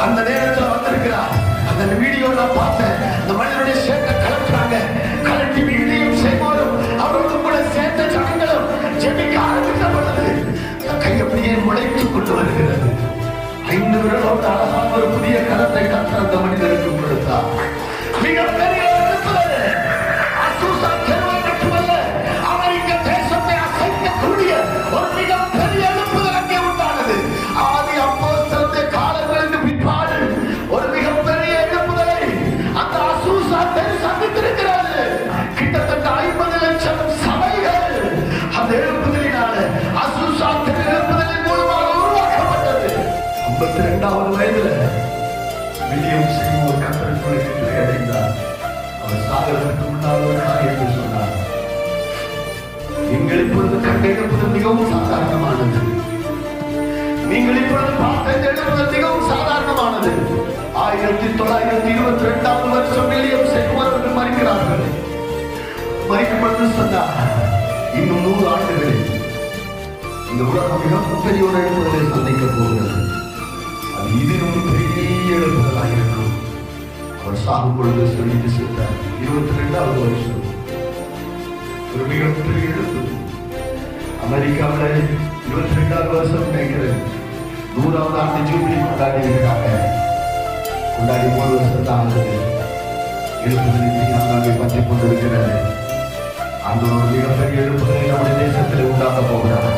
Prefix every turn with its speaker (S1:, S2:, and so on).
S1: அந்த நேரத்தில் வந்திருக்கிறார். அந்த வீடியோ நான் பார்த்தேன். அந்த மனிதனுடைய சேர்த்த கலக்கிறாங்க. கலட்டி வீடியும் செய்வோரும் அவரோடு கூட சேர்த்த ஜனங்களும் ஜெபிக்க ஆரம்பித்த பொழுது கை அப்படியே முளைத்துக் கொண்டு வருகிறது. 5 விரலோடு அழகான ஒரு புதிய கலத்தை கற்ற அந்த மனிதனுக்கு கொடுத்தார். மிகப்பெரிய அமெரிக்க தேசத்தை அசைக்கக்கூடிய ஒரு மிகப்பெரிய எழுப்புதல் அங்கே உண்டானது. ஆதி அப்போஸ்தலருடைய காலங்களுக்கு பிற்பாடு ஒரு மிகப்பெரிய எழுப்புதலை அந்த அசூசா தெரு சந்தித்திருக்கிறது. கிட்டத்தட்ட 50 லட்சம் சபைகள் அந்த எழுப்புதலினால அசூசா தெரு எழுப்புதலின் மூலமாக உருவாக்கப்பட்டது. 52வது வயதுல வில்லியம் செய்வோர் கத்தருக்குள்ளே அடைந்தார். அவர் சாகிறதற்கு முன்னால் ஒரு காரியத்தை சொன்னார். நீங்கள் இப்பொழுது கண்ட எழுப்புதல் மிகவும் சாதாரணமானது. நீங்கள் இப்பொழுது பார்த்த எழுப்புதல் மிகவும் சாதாரணமானது. 1922ஆம் வருஷம் வில்லியம் செய்வோர் அவர்கள் மறிக்கிறார்கள். மறிக்கும் பொழுது சொன்னார், இன்னும் 100 ஆண்டுகளில் இந்த உலகம் மிகப்பெரிய ஒரு எழுப்புதலை சந்திக்க போகிறது. அது இதிலும் பெரிய எழுப்புதலாக இருக்கும். அவர் சாகும் பொழுது சொல்லிட்டு சென்றார். 22வது வருஷம் ஒரு மிகப்பெரிய எழுப்புதல். அமெரிக்காவில் 22வது வருஷம் நினைக்கிறது 100வது ஆண்டு ஜூபிலி கொண்டாடி இருக்கிறாங்க. கொண்டாடி 3 வருஷம் தான் ஆகுது. எழுப்புதலை பற்றி கொண்டிருக்கிறது. அந்த ஒரு மிகப்பெரிய எழுப்புதலை நம்முடைய தேசத்தில் உண்டாக போகிறார்.